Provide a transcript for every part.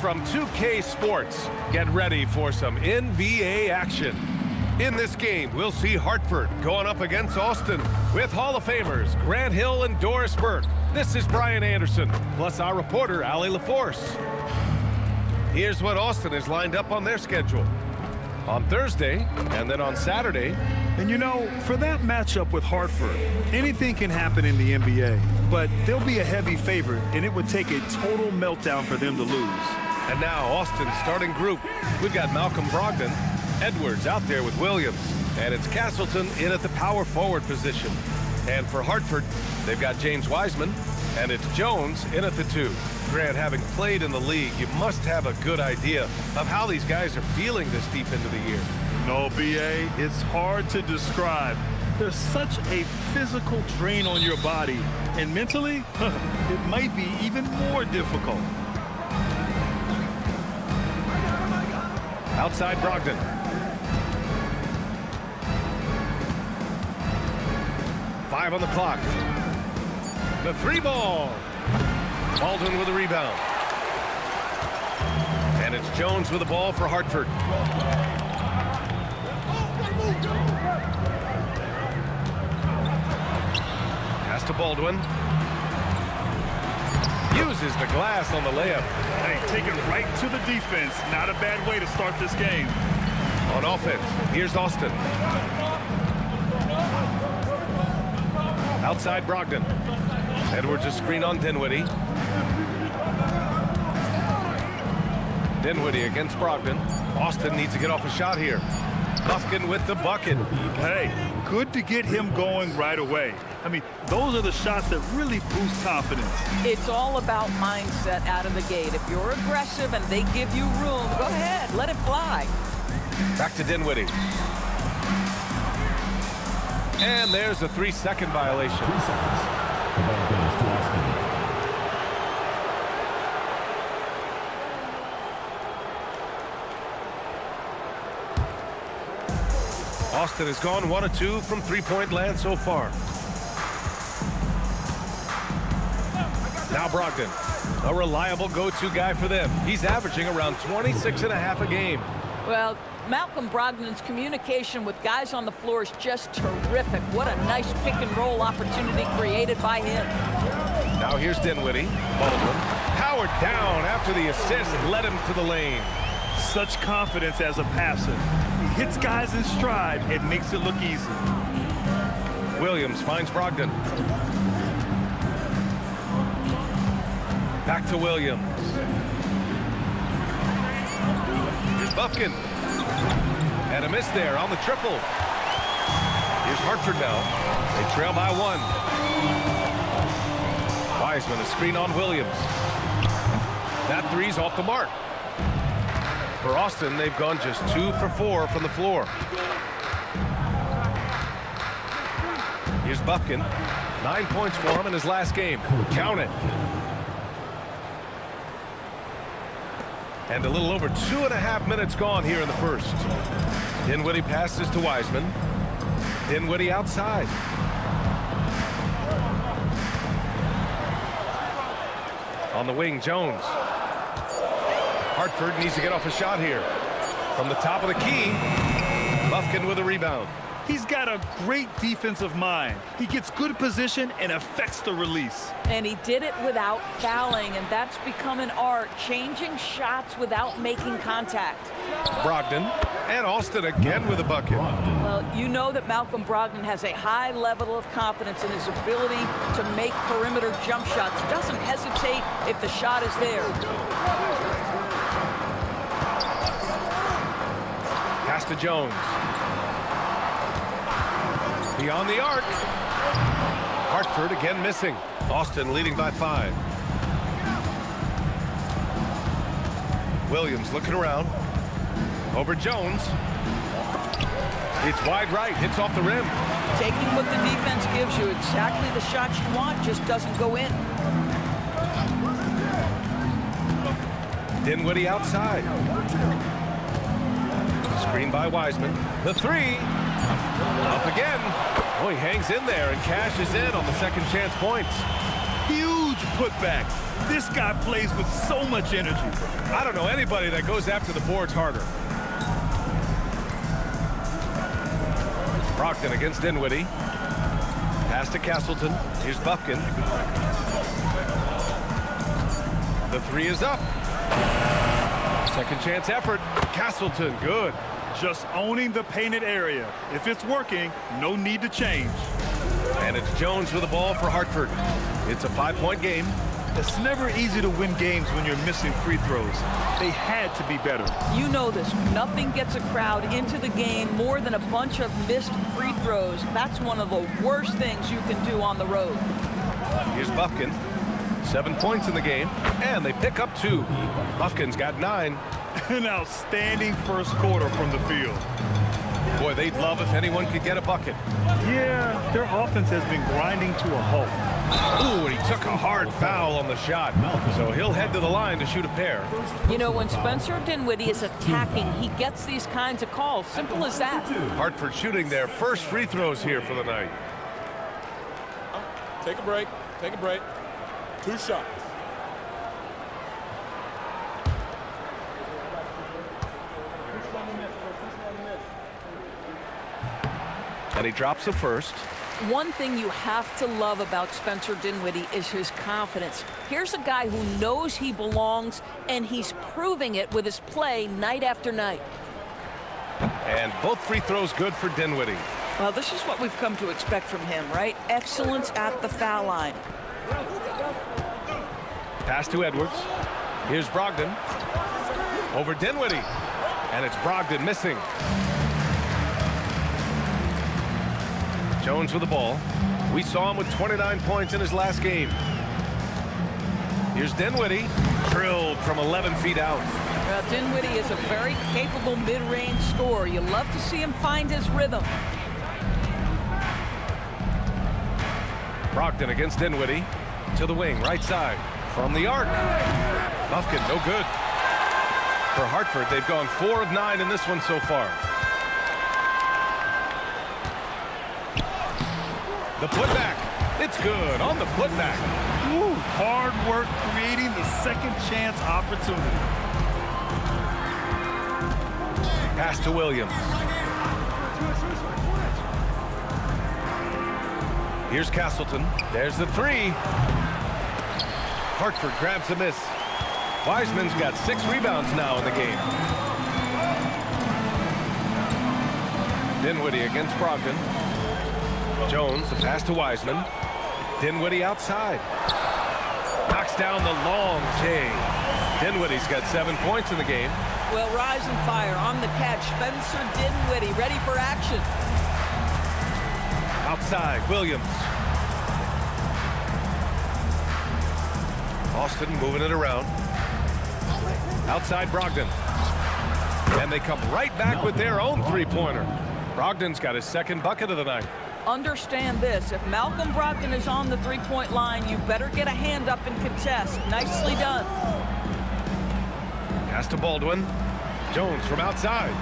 From 2K Sports, get ready for some NBA action. In this game, we'll see Hartford going up against Austin with Hall of Famers Grant Hill and Doris Burke. This is Brian Anderson, plus our reporter, Allie LaForce. Here's what Austin has lined up on their schedule. On Thursday, and then on Saturday. And you know, for that matchup with Hartford, anything can happen in the NBA. But they'll be a heavy favorite, and it would take a total meltdown for them to lose. And now, Austin's starting group. We've got Malcolm Brogdon, Edwards out there with Williams, and it's Castleton in at the power forward position. And for Hartford, they've got James Wiseman, and it's Jones in at the 2. Grant, having played in the league, you must have a good idea of how these guys are feeling this deep into the year. No, B.A., it's hard to describe. There's such a physical drain on your body, and mentally, it might be even more difficult. Outside Brogdon. Five on the clock. The 3 ball. Baldwin with a rebound. And it's Jones with the ball for Hartford. Pass to Baldwin. Uses the glass on the layup. Hey, take it right to the defense. Not a bad way to start this game. On offense, here's Austin. Outside Brogdon. Edwards a screen on Dinwiddie. Dinwiddie against Brogdon. Austin needs to get off a shot here. Buffkin with the bucket. Hey, good to get him going right away. I mean, those are the shots that really boost confidence. It's all about mindset out of the gate. If you're aggressive and they give you room, go ahead, let it fly. Back to Dinwiddie. And there's a 3-second violation. 3 seconds. The ball goes to Austin. Austin has gone 1 of 2 from three-point land so far. Now Brogdon, a reliable go-to guy for them. He's averaging around 26.5 a game. Well, Malcolm Brogdon's communication with guys on the floor is just terrific. What a nice pick-and-roll opportunity created by him. Now here's Dinwiddie. Baldwin powered down after the assist led him to the lane. Such confidence as a passer. He hits guys in stride and makes it look easy. Williams finds Brogdon. Back to Williams. Here's Buffkin. And a miss there on the triple. Here's Hartford now. They trail by 1. Wiseman a screen on Williams. That three's off the mark. For Austin, they've gone just 2 for 4 from the floor. Here's Buffkin. 9 points for him in his last game. Count it. And a little over 2.5 minutes gone here in the first. Dinwiddie passes to Wiseman. Dinwiddie outside. On the wing, Jones. Hartford needs to get off a shot here. From the top of the key, Buffkin with a rebound. He's got a great defensive mind. He gets good position and affects the release. And he did it without fouling, and that's become an art, changing shots without making contact. Brogdon and Austin again with a bucket. Well, you know that Malcolm Brogdon has a high level of confidence in his ability to make perimeter jump shots. Doesn't hesitate if the shot is there. Pass to Jones. Beyond the arc. Hartford again missing. Austin leading by 5. Williams looking around. Over Jones. It's wide right. Hits off the rim. Taking what the defense gives you. Exactly the shot you want, just doesn't go in. Dinwiddie outside. Screen by Wiseman. The 3. Up again. Oh, he hangs in there and cashes in on the second chance points. Huge putback. This guy plays with so much energy. I don't know anybody that goes after the boards harder. Brogdon against Dinwiddie. Pass to Castleton. Here's Buffkin. The three is up. Second chance effort. Castleton, good. Just owning the painted area. If it's working, no need to change. And it's Jones with the ball for Hartford. It's a 5-point game. It's never easy to win games when you're missing free throws. They had to be better. You know this. Nothing gets a crowd into the game more than a bunch of missed free throws. That's one of the worst things you can do on the road. Here's Buffkin. 7 points in the game, and they pick up 2. Buffkin's got 9. An outstanding first quarter from the field. Boy, they'd love if anyone could get a bucket. Yeah, their offense has been grinding to a halt. Ooh, and he took a hard foul on the shot. So he'll head to the line to shoot a pair. You know, when Spencer Dinwiddie is attacking, he gets these kinds of calls. Simple as that. Hartford shooting their first free throws here for the night. Take a break. Take a break. 2 shots. And he drops the first. One thing you have to love about Spencer Dinwiddie is his confidence. Here's a guy who knows he belongs, and he's proving it with his play night after night. And both free throws good for Dinwiddie. Well, this is what we've come to expect from him, right? Excellence at the foul line. Pass to Edwards. Here's Brogdon. Over Dinwiddie. And it's Brogdon missing. Jones with the ball. We saw him with 29 points in his last game. Here's Dinwiddie. Drilled from 11 feet out. Well, Dinwiddie is a very capable mid-range scorer. You love to see him find his rhythm. Brogdon against Dinwiddie. To the wing, right side. From the arc. Buffkin, no good. For Hartford, they've gone 4 of 9 in this one so far. The putback. It's good on the putback. Woo, hard work creating the second chance opportunity. Pass to Williams. Here's Castleton. There's the 3. Hartford grabs a miss. Wiseman's got 6 rebounds now in the game. Dinwiddie against Brogdon. Jones, the pass to Wiseman. Dinwiddie outside. Knocks down the long J. Dinwiddie's got 7 points in the game. Well, rise and fire on the catch. Spencer Dinwiddie ready for action. Outside, Williams. Austin moving it around. Outside Brogdon. And they come right back with their own 3-pointer. Brogdon's got his second bucket of the night. Understand this. If Malcolm Brogdon is on the 3-point line, you better get a hand up and contest. Nicely done. Pass to Baldwin. Jones from outside.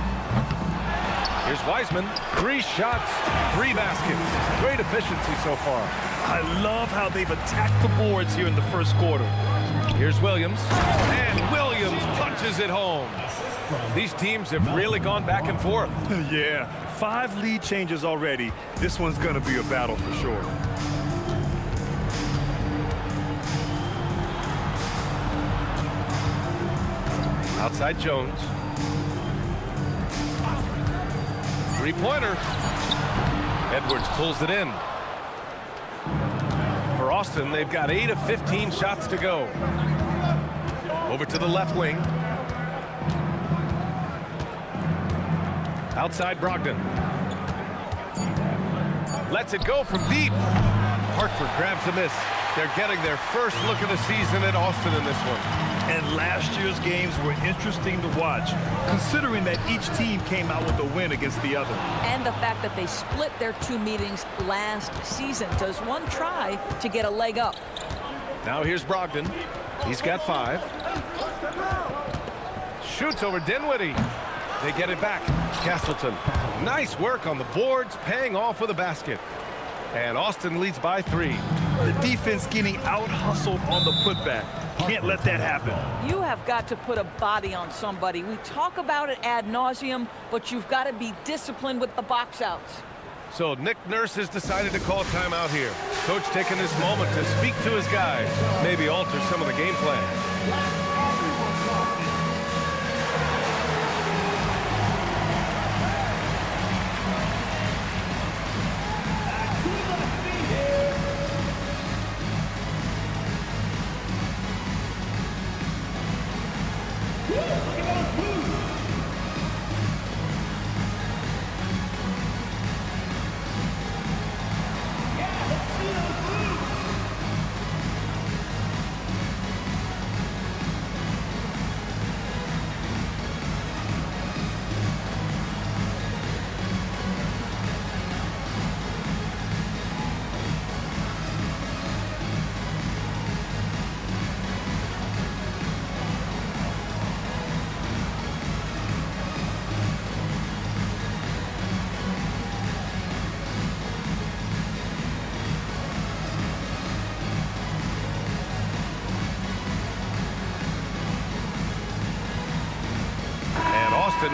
Here's Wiseman. 3 shots, 3 baskets. Great efficiency so far. I love how they've attacked the boards here in the first quarter. Here's Williams. And Williams punches it home. These teams have really gone back and forth. Yeah, 5 lead changes already. This one's going to be a battle for sure. Outside Jones. 3-pointer. Edwards pulls it in. For Austin, they've got 8 of 15 shots to go. Over to the left wing. Outside Brogdon. Lets it go from deep. Hartford grabs a miss. They're getting their first look of the season at Austin in this one. And last year's games were interesting to watch, considering that each team came out with a win against the other. And the fact that they split their 2 meetings last season. Does one try to get a leg up? Now here's Brogdon. He's got 5. Shoots over Dinwiddie. They get it back. Castleton. Nice work on the boards, paying off with a basket. And Austin leads by 3. The defense getting out-hustled on the putback. Can't let that happen. You have got to put a body on somebody. We talk about it ad nauseum, but you've got to be disciplined with the box outs. So Nick Nurse has decided to call timeout here. Coach taking this moment to speak to his guys, maybe alter some of the game plan.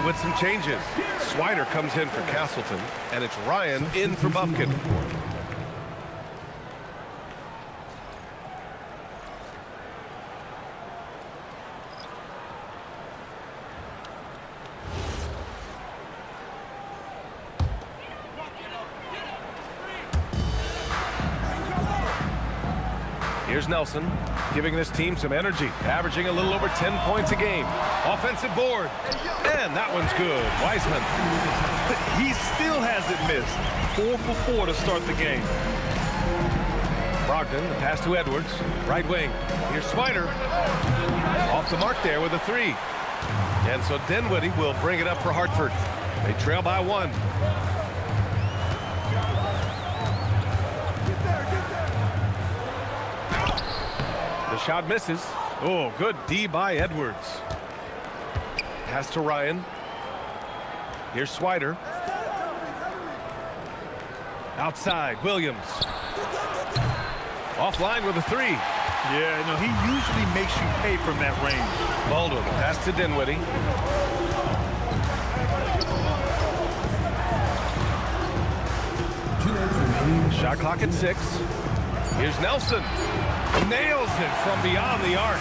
With some changes. Swider comes in for Castleton, and it's Ryan in for Buffkin. Here's Nelson, giving this team some energy, averaging a little over 10 points a game. Offensive board, and that one's good. Wiseman. He still hasn't missed. 4 for 4 to start the game. Brogdon, the pass to Edwards, right wing. Here's Swider. Off the mark there with a 3. And so Dinwiddie will bring it up for Hartford. They trail by 1. The shot misses. Oh, good D by Edwards. Pass to Ryan. Here's Swider. Outside, Williams. Offline with a 3. Yeah, no, he usually makes you pay from that range. Baldwin, pass to Dinwiddie. Shot clock at 6. Here's Nelson. Nails it from beyond the arc.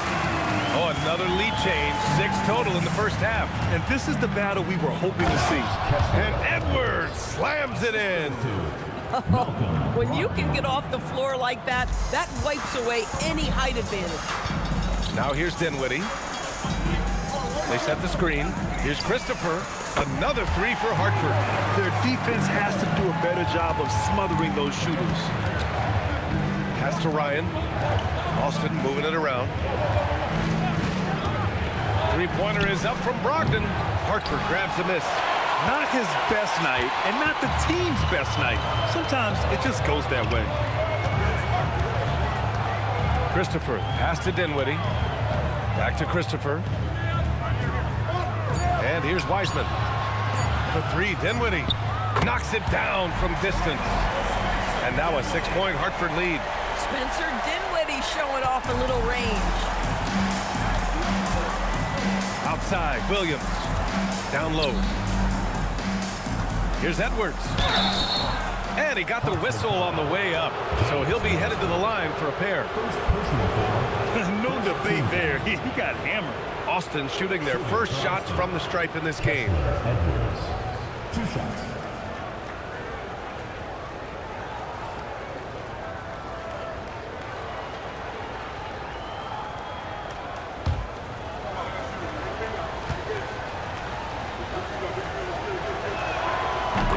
Oh, another lead change. 6 total in the first half. And this is the battle we were hoping to see. And Edwards slams it in. When you can get off the floor like that, that wipes away any height advantage. Now here's Dinwiddie. They set the screen. Here's Christopher. Another 3 for Hartford. Their defense has to do a better job of smothering those shooters. Pass to Ryan. Austin moving it around. 3-pointer is up from Brogdon. Hartford grabs the miss. Not his best night, and not the team's best night. Sometimes it just goes that way. Christopher, pass to Dinwiddie. Back to Christopher. And here's Wiseman. For 3, Dinwiddie knocks it down from distance. And now a 6-point Hartford lead. Spencer Dinwiddie showing off a little range. Outside, Williams. Down low. Here's Edwards. And he got the whistle on the way up. So he'll be headed to the line for a pair. No debate there. He got hammered. Austin shooting their first shots from the stripe in this game. Edwards, 2 shots.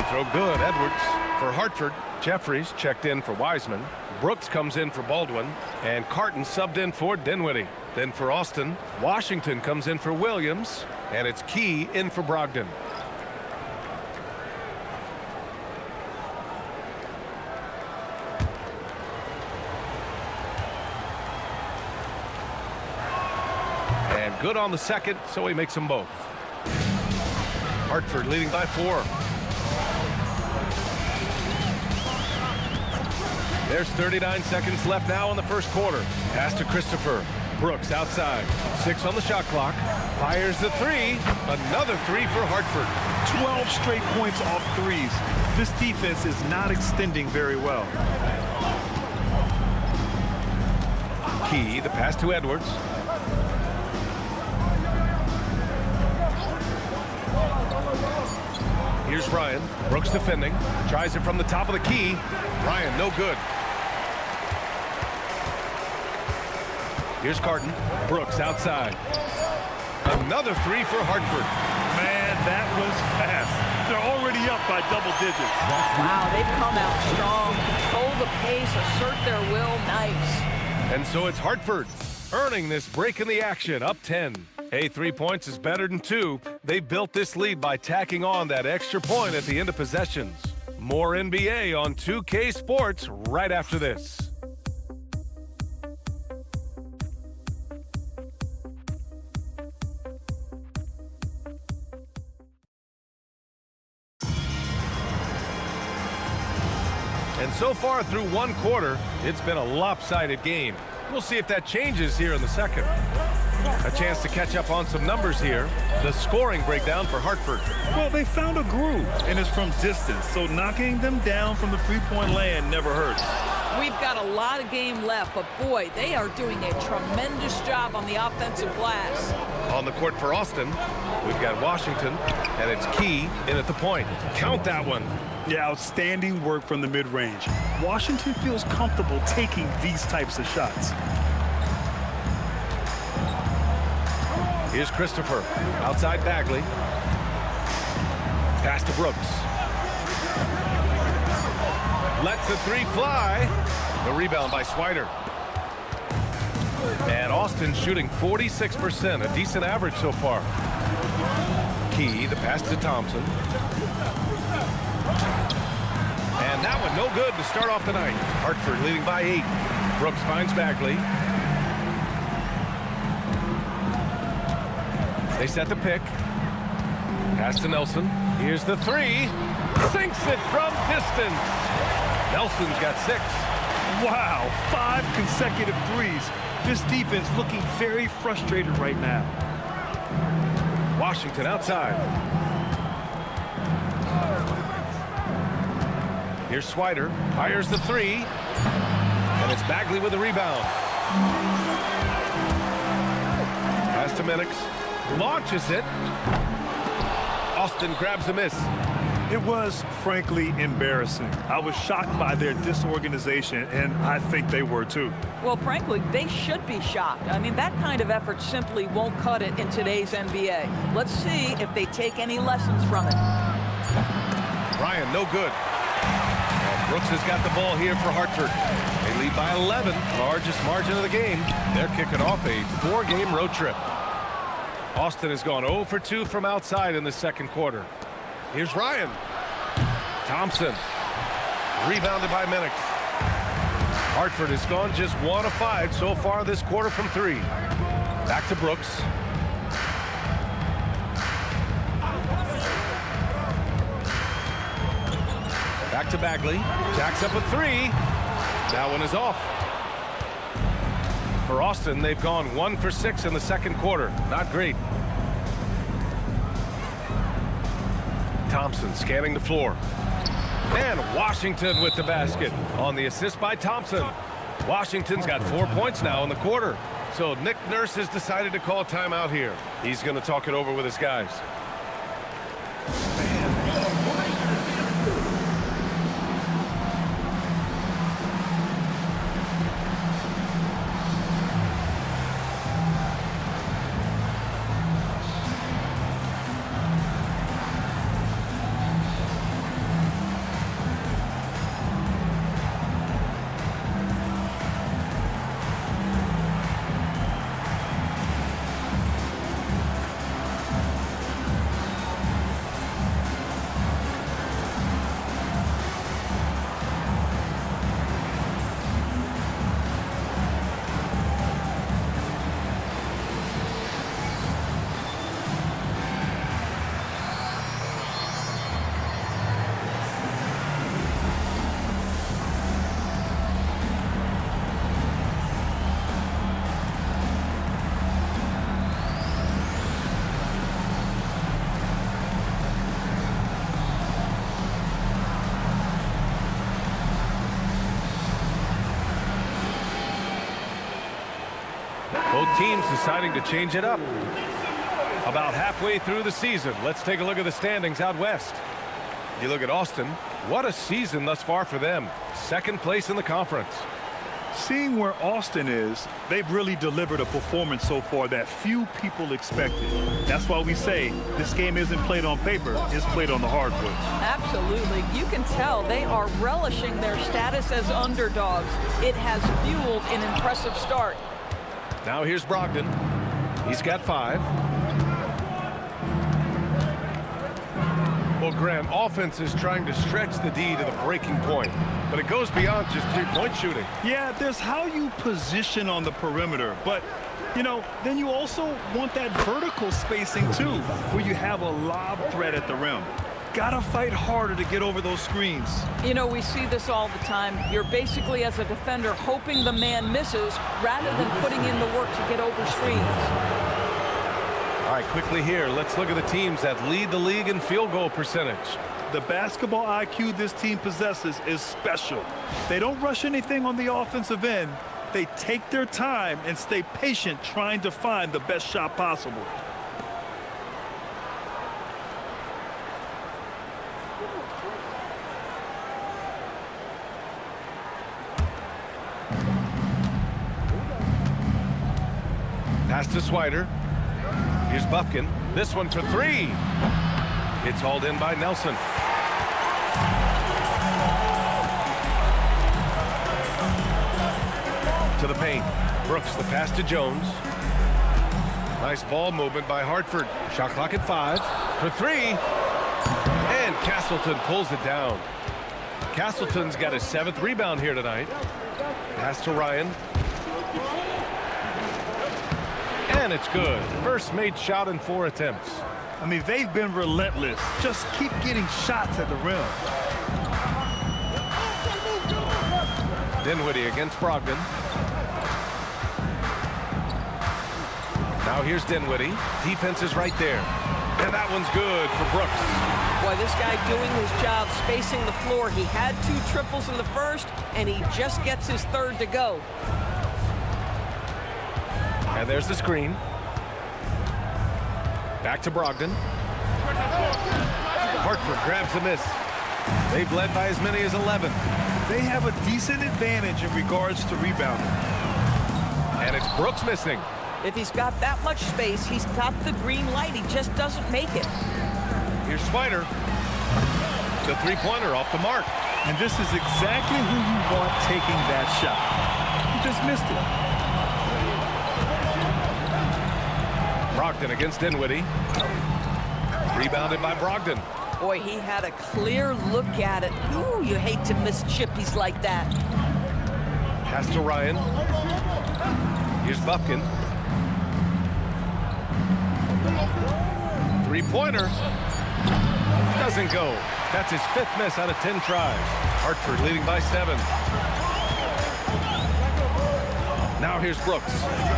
Throw good, Edwards. For Hartford, Jeffries checked in for Wiseman. Brooks comes in for Baldwin. And Carton subbed in for Dinwiddie. Then for Austin, Washington comes in for Williams. And it's Key in for Brogdon. And good on the second, so he makes them both. Hartford leading by 4. There's 39 seconds left now in the first quarter. Pass to Christopher. Brooks outside. 6 on the shot clock. Fires the 3. Another 3 for Hartford. 12 straight points off threes. This defense is not extending very well. Key, the pass to Edwards. Here's Ryan. Brooks defending. Tries it from the top of the key. Ryan, no good. Here's Carton. Brooks outside. Another 3 for Hartford. Man, that was fast. They're already up by double digits. Wow, they've come out strong. Control the pace, assert their will. Nice. And so it's Hartford earning this break in the action, up 10. Hey, 3 points is better than 2. They built this lead by tacking on that extra point at the end of possessions. More NBA on 2K Sports right after this. And so far through one quarter, it's been a lopsided game. We'll see if that changes here in the second. A chance to catch up on some numbers here. The scoring breakdown for Hartford. Well, they found a groove, and it's from distance, so knocking them down from the three-point land never hurts. We've got a lot of game left, but boy, they are doing a tremendous job on the offensive glass. On the court for Austin, we've got Washington, and it's Key in at the point. Count that one. Yeah, outstanding work from the mid-range. Washington feels comfortable taking these types of shots. Here's Christopher. Outside Bagley. Pass to Brooks. Lets the 3 fly. The rebound by Swider. And Austin shooting 46%, a decent average so far. Key, the pass to Thompson. And that one no good to start off the night. Hartford leading by 8. Brooks finds Bagley. They set the pick. Pass to Nelson. Here's the 3. Sinks it from distance. Nelson's got 6. Wow, 5 consecutive threes. This defense looking very frustrated right now. Washington outside. Here's Swider. Fires the 3. And it's Bagley with the rebound. Pass to Minix. Launches it. Austin grabs a miss. It was, frankly, embarrassing. I was shocked by their disorganization, and I think they were too. Well, frankly, they should be shocked. I mean, that kind of effort simply won't cut it in today's NBA. Let's see if they take any lessons from it. Ryan, no good. And Brooks has got the ball here for Hartford. They lead by 11, largest margin of the game. They're kicking off a 4-game road trip. Austin has gone 0 for 2 from outside in the second quarter. Here's Ryan. Thompson. Rebounded by Minix. Hartford has gone just 1 of 5 so far this quarter from 3. Back to Brooks. Back to Bagley. Jacks up a 3. That one is off. For Austin, they've gone 1 for 6 in the second quarter. Not great. Thompson scanning the floor. And Washington with the basket on the assist by Thompson. Washington's got 4 points now in the quarter. So Nick Nurse has decided to call timeout here. He's going to talk it over with his guys. teams deciding to change it up. About halfway through the season, let's take a look at the standings out west. You look at Austin, what a season thus far for them. Second place in the conference. Seeing where Austin is, they've really delivered a performance so far that few people expected. That's why we say this game isn't played on paper, it's played on the hardwood. Absolutely. You can tell they are relishing their status as underdogs. It has fueled an impressive start. Now here's Brogdon. He's got 5. Well, Graham, offense is trying to stretch the D to the breaking point, but it goes beyond just three-point shooting. Yeah, there's how you position on the perimeter, but, you know, then you also want that vertical spacing, too, where you have a lob threat at the rim. Gotta fight harder to get over those screens. You know, we see this all the time. You're basically, as a defender, hoping the man misses rather than putting in the work to get over screens. All right, quickly here, let's look at the teams that lead the league in field goal percentage. The basketball IQ this team possesses is special. They don't rush anything on the offensive end. They take their time and stay patient trying to find the best shot possible. Pass to Swider. Here's Bufkin. This one for 3. It's hauled in by Nelson. To the paint. Brooks, the pass to Jones. Nice ball movement by Hartford. Shot clock at 5. For 3. And Castleton pulls it down. Castleton's got his 7th rebound here tonight. Pass to Ryan. And it's good. First made shot in 4 attempts. I mean, they've been relentless. Just keep getting shots at the rim. Dinwiddie against Brogdon. Now here's Dinwiddie. Defense is right there. And that one's good for Brooks. Boy, this guy doing his job spacing the floor. He had 2 triples in the first, and he just gets his 3rd to go. And there's the screen. Back to Brogdon. Hartford grabs the miss. They've led by as many as 11. They have a decent advantage in regards to rebounding. And it's Brooks missing. If he's got that much space, he's got the green light. He just doesn't make it. Here's Swider. The three-pointer off the mark. And this is exactly who you want taking that shot. He just missed it. Brogdon against Dinwiddie. Rebounded by Brogdon. Boy, he had a clear look at it. Ooh, you hate to miss chippies like that. Pass to Ryan. Here's Bufkin. Three-pointer. Doesn't go. That's his 5th miss out of 10 tries. Hartford leading by 7. Now here's Brooks.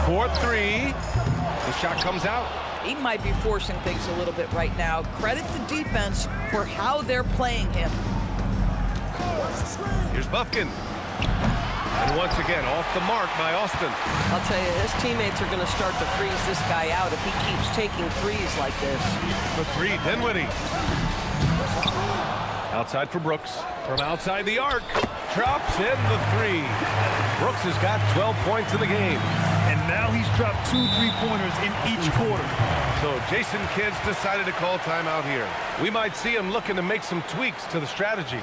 4-3. The shot comes out. He might be forcing things a little bit right now. Credit the defense for how they're playing him. Here's Bufkin. And once again, off the mark by Austin. I'll tell you, his teammates are going to start to freeze this guy out if he keeps taking threes like this. For 3, Dinwiddie. Outside for Brooks. From outside the arc. Drops in the 3. Brooks has got 12 points in the game. And now he's dropped 2 3-pointers in each quarter. So Jason Kidd's decided to call timeout here. We might see him looking to make some tweaks to the strategy.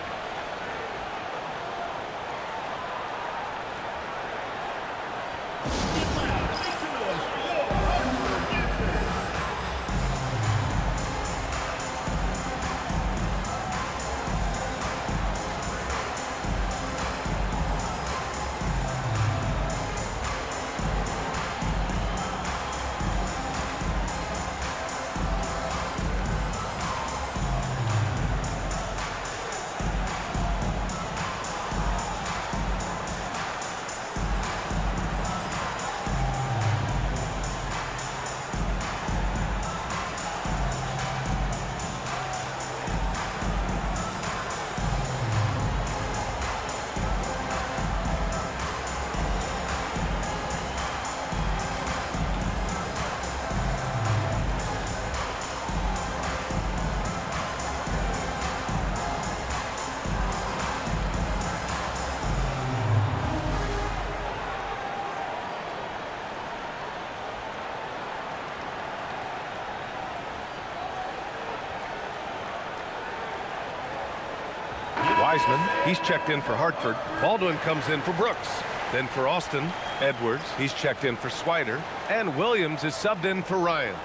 Wiseman, he's checked in for Hartford. Baldwin comes in for Brooks. Then for Austin, Edwards, he's checked in for Swider. And Williams is subbed in for Ryan.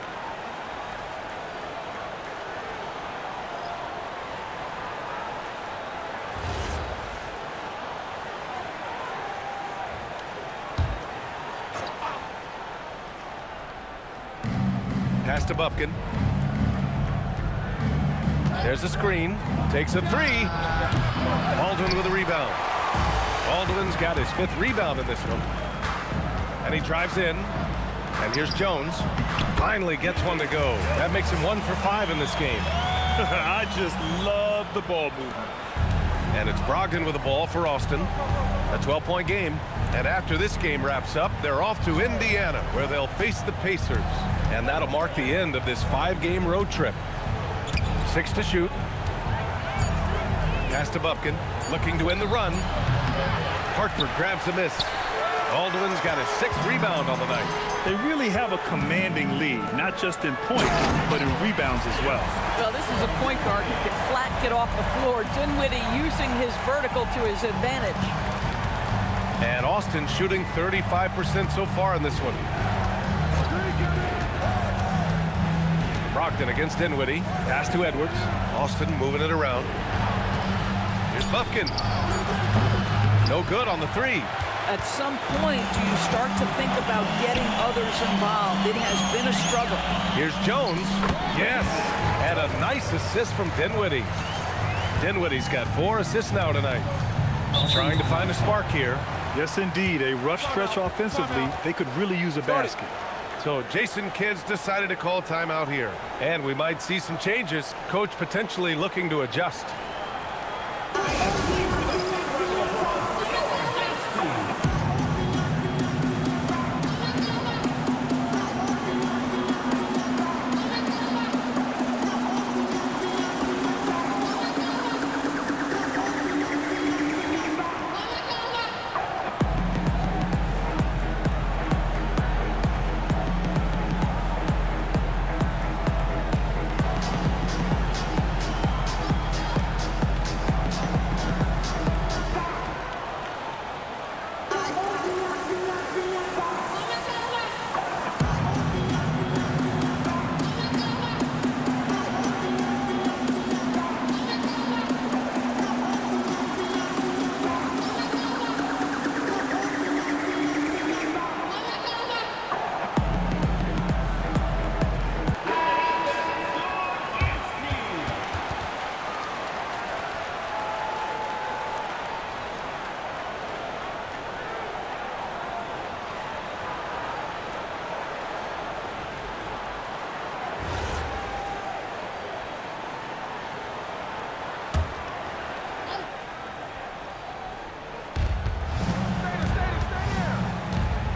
Pass to Bufkin. There's a screen. Takes a three. Baldwin with a rebound. Baldwin's got his 5th rebound in this one. And he drives in. And here's Jones. Finally gets one to go. That makes him 1 for 5 in this game. I just love the ball movement. And it's Brogdon with the ball for Austin. A 12-point game. And after this game wraps up, they're off to Indiana, where they'll face the Pacers. And that'll mark the end of this 5-game road trip. 6 to shoot. Pass to Bufkin, looking to end the run. Hartford grabs the miss. Baldwin's got his 6th rebound on the night. They really have a commanding lead, not just in points, but in rebounds as well. Well, this is a point guard who can flat get off the floor. Dinwiddie using his vertical to his advantage. And Austin shooting 35% so far in this one. Brogdon against Dinwiddie. Pass to Edwards. Austin moving it around. Here's Bufkin. No good on the 3. At some point, do you start to think about getting others involved? It has been a struggle. Here's Jones. Yes. And a nice assist from Dinwiddie. Dinwiddie's got 4 assists now tonight. Trying to find a spark here. Yes, indeed. A rough stretch offensively. They could really use a basket. So Jason Kidd's decided to call timeout here. And we might see some changes. Coach potentially looking to adjust.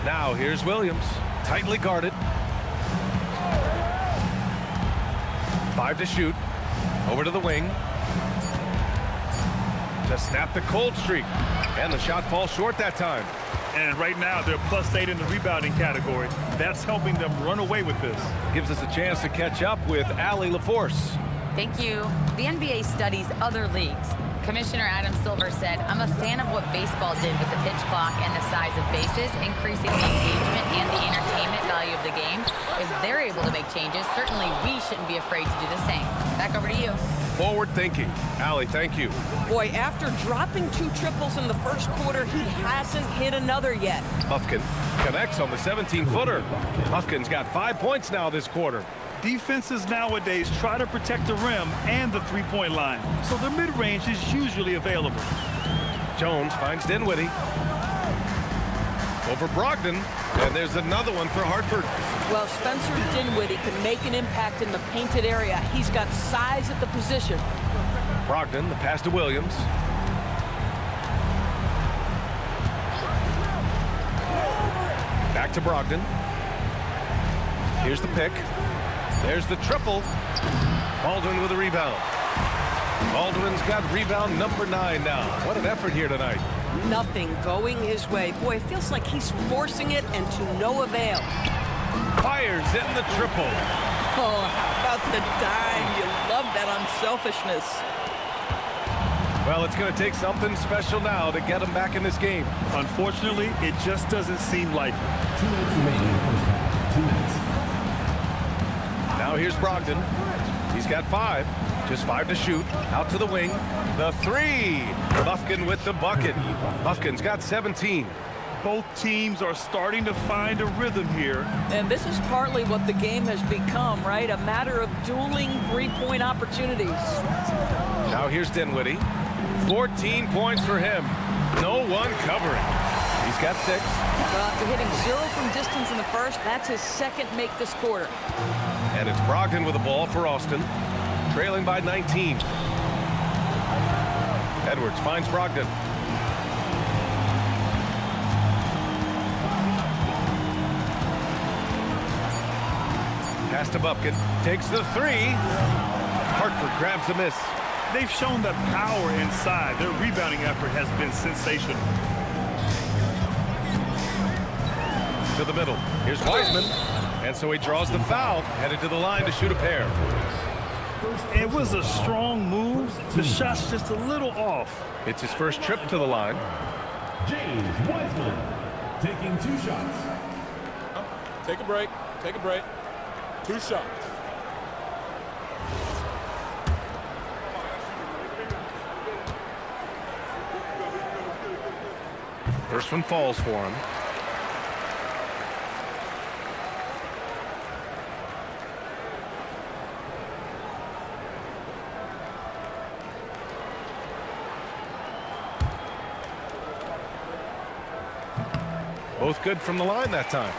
Now here's Williams, tightly guarded. 5 to shoot. Over to the wing. To snap the cold streak. And the shot falls short that time. And right now they're +8 in the rebounding category. That's helping them run away with this. Gives us a chance to catch up with Allie LaForce. Thank you. The NBA studies other leagues. Commissioner Adam Silver said, "I'm a fan of what baseball did with the pitch clock and the size of bases, increasing the engagement and the entertainment value of the game. If they're able to make changes, certainly we shouldn't be afraid to do the same." Back over to you. Forward thinking. Allie, thank you. Boy, after dropping 2 triples in the first quarter, he hasn't hit another yet. Bufkin connects on the 17-footer. Bufkin's got 5 points now this quarter. Defenses nowadays try to protect the rim and the three-point line, so the mid-range is usually available. Jones finds Dinwiddie. Over Brogdon, and there's another one for Hartford. Well, Spencer Dinwiddie can make an impact in the painted area. He's got size at the position. Brogdon, the pass to Williams. Back to Brogdon. Here's the pick. There's the triple. Baldwin with a rebound. Baldwin's got rebound number 9 now. What an effort here tonight. Nothing going his way. Boy, it feels like he's forcing it and to no avail. Fires in the triple. Oh, how about the dime? You love that unselfishness. Well, it's going to take something special now to get them back in this game. Unfortunately, it just doesn't seem likely. 2 minutes remaining in the first half. 2 minutes. Now here's Brogdon. He's got 5. Just 5 to shoot. Out to the wing. The 3. Buffkin with the bucket. Buffkin's got 17. Both teams are starting to find a rhythm here. And this is partly what the game has become, right? A matter of dueling three-point opportunities. Now here's Dinwiddie. 14 points for him. No one covering. He's got 6. After hitting 0 from distance in the first, that's his second make this quarter. And it's Brogdon with the ball for Austin. Trailing by 19. Edwards finds Brogdon. Pass to Buffkin. Takes the 3. Hartford grabs the miss. They've shown the power inside. Their rebounding effort has been sensational. To the middle. Here's Wiseman. And so he draws the foul. Headed to the line to shoot a pair. It was a strong move. The shot's just a little off. It's his first trip to the line. James Wiseman taking 2 shots. Take a break. Take a break. 2 shots. First one falls for him. Both good from the line that time.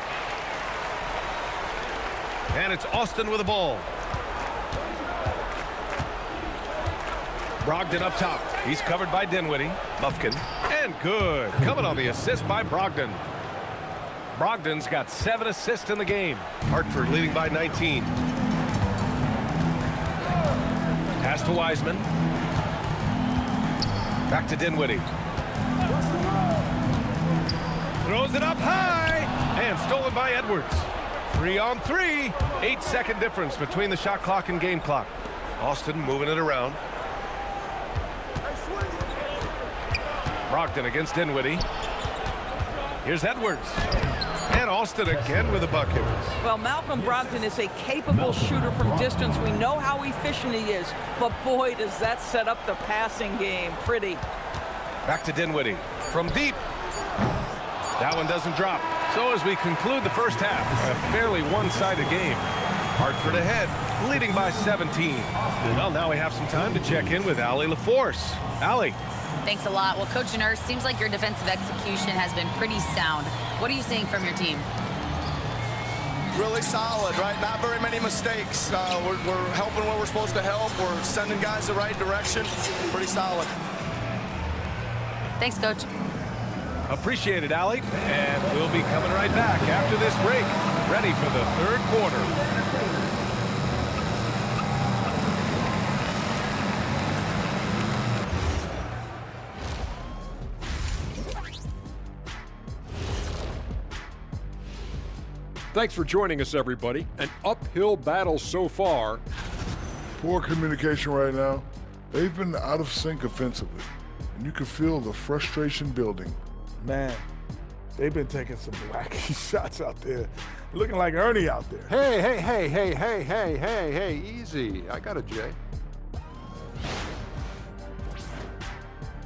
And it's Austin with the ball. Brogdon up top. He's covered by Dinwiddie. Buffkin. And good. Coming on the assist by Brogdon. Brogdon's got 7 assists in the game. Hartford leading by 19. Pass to Wiseman. Back to Dinwiddie. Throws it up high. And stolen by Edwards. 3-on-3. 8-second difference between the shot clock and game clock. Austin moving it around. Brogdon against Dinwiddie. Here's Edwards. And Austin again with a bucket. Well, Malcolm Brogdon is a capable shooter from distance. We know how efficient he is, but boy, does that set up the passing game pretty. Back to Dinwiddie. From deep. That one doesn't drop. So as we conclude the first half, a fairly one-sided game. Hartford ahead, leading by 17. Well, now we have some time to check in with Allie LaForce. Allie. Thanks a lot. Well, Coach Nurse, seems like your defensive execution has been pretty sound. What are you seeing from your team? Really solid, right? Not very many mistakes. We're helping where we're supposed to help. We're sending guys the right direction. Pretty solid. Thanks, Coach. Appreciate it, Allie. And we'll be coming right back after this break, ready for the third quarter. Thanks for joining us, everybody. An uphill battle so far. Poor communication right now. They've been out of sync offensively, and you can feel the frustration building. Man, they've been taking some wacky shots out there. Looking like Ernie out there. Hey, easy. I got a J.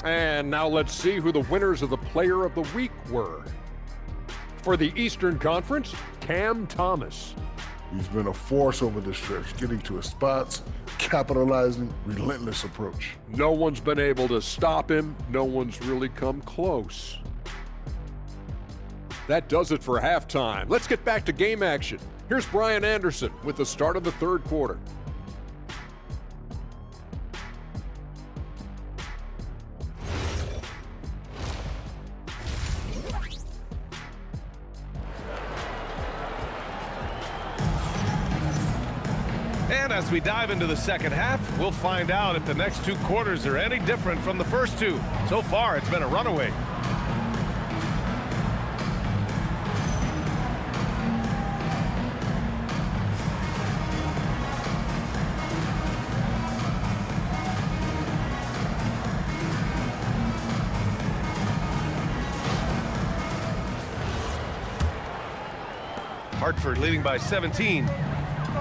And now let's see who the winners of the Player of the Week were. For the Eastern Conference, Cam Thomas. He's been a force over the stretch, getting to his spots, capitalizing, relentless approach. No one's been able to stop him. No one's really come close. That does it for halftime. Let's get back to game action. Here's Brian Anderson with the start of the third quarter. And as we dive into the second half, we'll find out if the next 2 quarters are any different from the first 2. So far, it's been a runaway. Hartford leading by 17.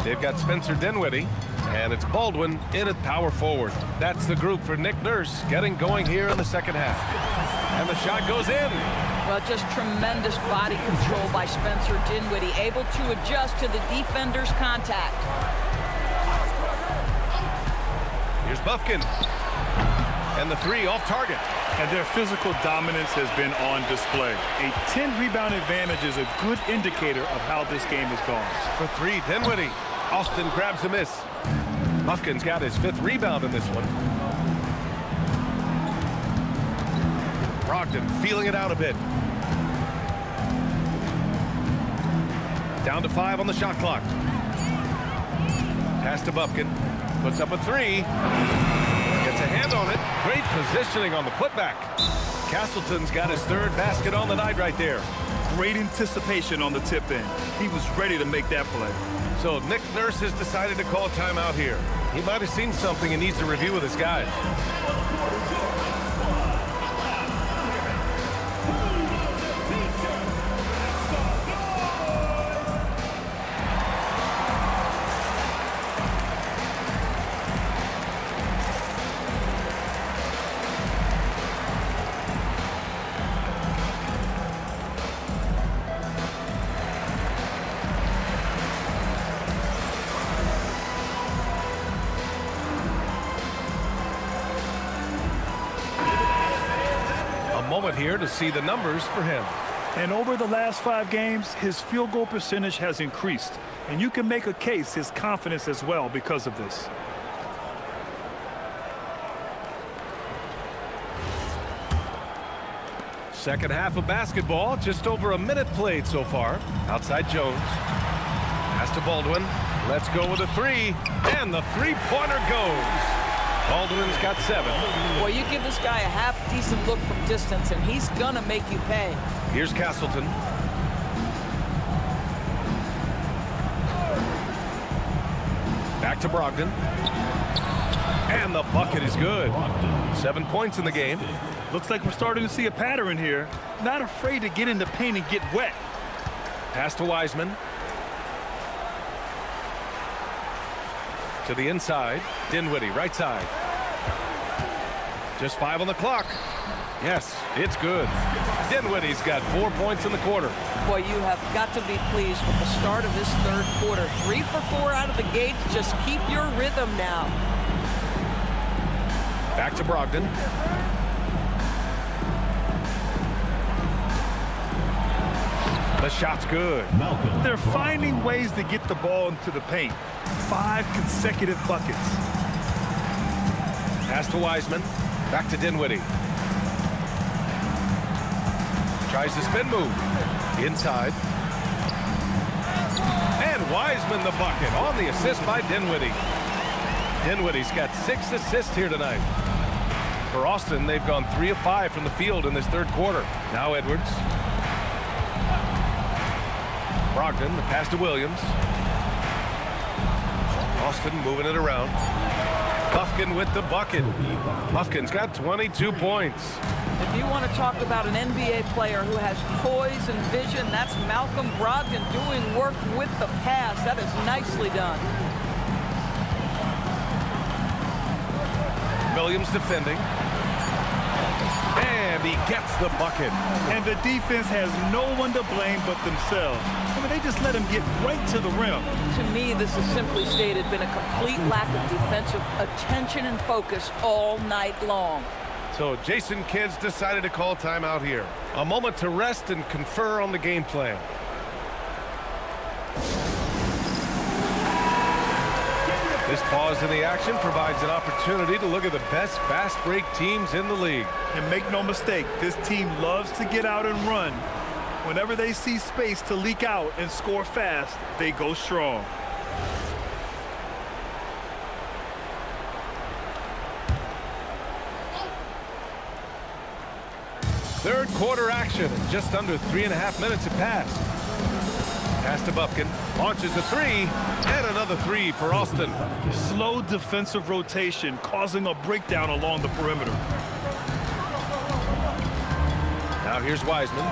They've got Spencer Dinwiddie, and it's Baldwin in at power forward. That's the group for Nick Nurse getting going here in the second half. And the shot goes in. Well, just tremendous body control by Spencer Dinwiddie, able to adjust to the defender's contact. Here's Buffkin. And the three off target. And their physical dominance has been on display. A 10-rebound advantage is a good indicator of how this game has gone. For three, Dinwiddie. Austin grabs a miss. Buffkin's got his 5th rebound in this one. Brogdon feeling it out a bit. Down to 5 on the shot clock. Pass to Buffkin. Puts up a 3. Gets a hand on it. Great positioning on the putback. Castleton's got his 3rd basket on the night right there. Great anticipation on the tip in. He was ready to make that play. So Nick Nurse has decided to call timeout here. He might have seen something and needs to review with his guys. Moment here to see the numbers for him. And over the last 5 games, his field goal percentage has increased. And you can make a case his confidence as well because of this. Second half of basketball, just over a minute played so far. Outside Jones. Pass to Baldwin. Let's go with a 3. And the 3-pointer goes. Baldwin's got 7. Well, you give this guy a half-decent look from distance, and he's going to make you pay. Here's Castleton. Back to Brogdon. And the bucket is good. 7 points in the game. Looks like we're starting to see a pattern here. Not afraid to get in the paint and get wet. Pass to Wiseman. To the inside. Dinwiddie, right side. Just 5 on the clock. Yes, it's good. Dinwiddie's got 4 points in the quarter. Boy, you have got to be pleased with the start of this 3rd quarter. 3 for 4 out of the gate. Just keep your rhythm now. Back to Brogdon. The shot's good. They're finding ways to get the ball into the paint. 5 consecutive buckets. Pass to Wiseman. Back to Dinwiddie. Tries the spin move. Inside. And Wiseman the bucket on the assist by Dinwiddie. Dinwiddie's got 6 assists here tonight. For Austin, they've gone 3 of 5 from the field in this 3rd quarter. Now Edwards. Brogdon, the pass to Williams. Austin moving it around. Buffkin with the bucket. Buffkin's got 22 points. If you want to talk about an NBA player who has poise and vision, that's Malcolm Brogdon doing work with the pass. That is nicely done. Williams defending. And he gets the bucket. And the defense has no one to blame but themselves. I mean, they just let him get right to the rim. To me, this has simply stated been a complete lack of defensive attention and focus all night long. So Jason Kidd's decided to call timeout here. A moment to rest and confer on the game plan. This pause in the action provides an opportunity to look at the best fast break teams in the league. And make no mistake, this team loves to get out and run. Whenever they see space to leak out and score fast, they go strong. Third quarter action. Just under 3.5 minutes have passed. Pass to Buffkin. Launches a 3. And another 3 for Austin. Slow defensive rotation causing a breakdown along the perimeter. Now here's Wiseman.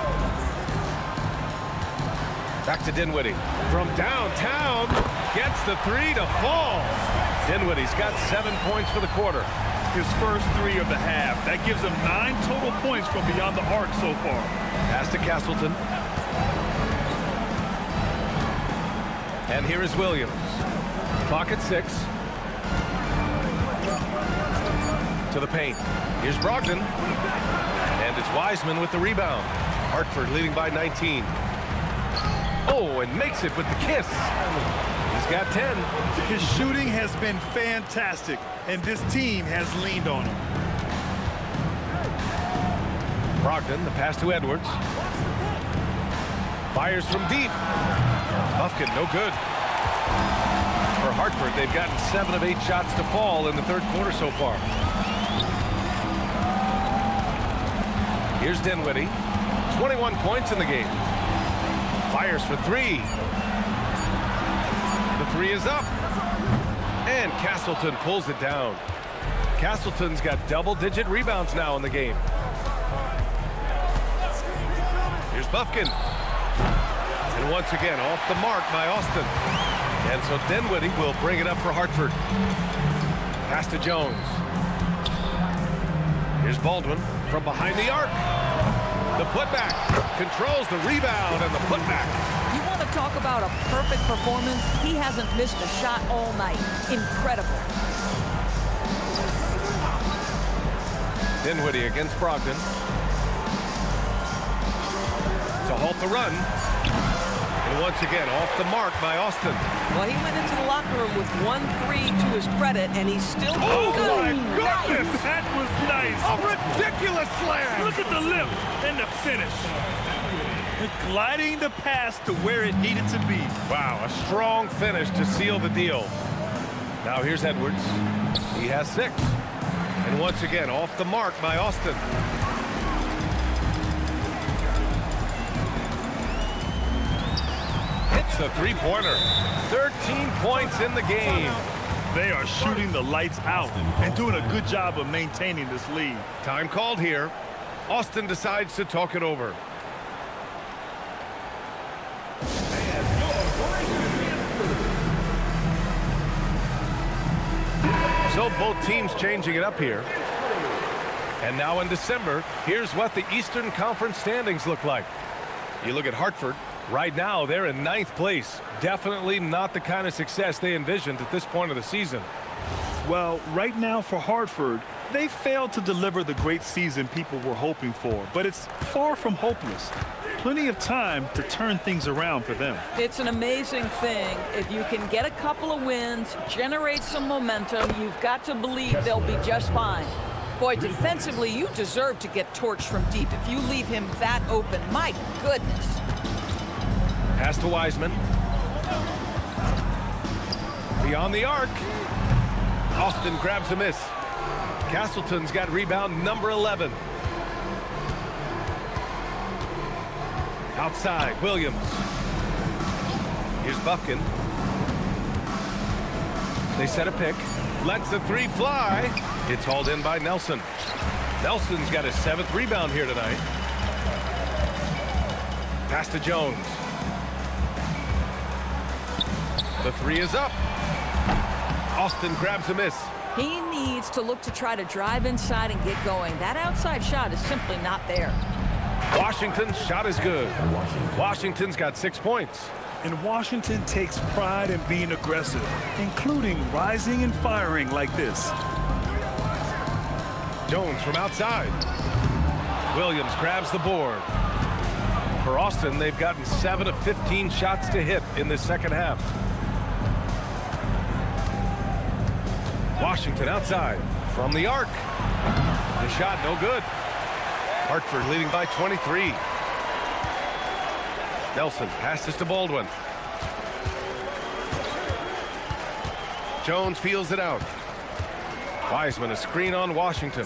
Back to Dinwiddie. From downtown, gets the three to fall. Dinwiddie's got 7 points for the quarter. His first 3 of the half. That gives him 9 total points from beyond the arc so far. Pass to Castleton. And here is Williams. Clock at 6. To the paint. Here's Brogdon. And it's Wiseman with the rebound. Hartford leading by 19. Oh, and makes it with the kiss. He's got 10. His shooting has been fantastic, and this team has leaned on him. Brogdon, the pass to Edwards. Fires from deep. Buffkin, no good. For Hartford, they've gotten 7 of 8 shots to fall in the third quarter so far. Here's Dinwiddie. 21 points in the game. Fires for 3. The 3 is up. And Castleton pulls it down. Castleton's got double-digit rebounds now in the game. Here's Buffkin. And once again, off the mark by Austin. And so Dinwiddie will bring it up for Hartford. Pass to Jones. Here's Baldwin from behind the arc. The putback. Controls the rebound and the putback. You want to talk about a perfect performance? He hasn't missed a shot all night. Incredible. Dinwiddie against Brogdon. To halt the run. And once again, off the mark by Austin. Well, he went into the locker room with 1-3 to his credit, and he's still... Oh, my goodness! That was nice. A ridiculous slam. Look at the lift and the finish. Gliding the pass to where it needed to be. Wow, a strong finish to seal the deal. Now here's Edwards. He has 6. And once again, off the mark by Austin. Hits the three-pointer. 13 points in the game. They are shooting the lights out and doing a good job of maintaining this lead. Time called here. Austin decides to talk it over. So both teams changing it up here. And now in December, here's what the Eastern Conference standings look like. You look at Hartford. Right now, they're in 9th place. Definitely not the kind of success they envisioned at this point of the season. Well, right now for Hartford, they failed to deliver the great season people were hoping for, but it's far from hopeless. Plenty of time to turn things around for them. It's an amazing thing. If you can get a couple of wins, generate some momentum, you've got to believe they'll be just fine. Boy, defensively, you deserve to get torched from deep. If you leave him that open, my goodness. Pass to Wiseman. Beyond the arc. Austin grabs a miss. Castleton's got rebound number 11. Outside, Williams. Here's Buffkin. They set a pick. Lets the 3 fly. It's hauled in by Nelson. Nelson's got his 7th rebound here tonight. Pass to Jones. The 3 is up. Austin grabs a miss. He needs to look to try to drive inside and get going. That outside shot is simply not there. Washington's shot is good. Washington's got 6 points. And Washington takes pride in being aggressive, including rising and firing like this. Jones from outside. Williams grabs the board. For Austin, they've gotten 7 of 15 shots to hit in this second half. Washington outside from the arc. The shot no good. Hartford leading by 23. Nelson passes to Baldwin. Jones feels it out. Wiseman, a screen on Washington.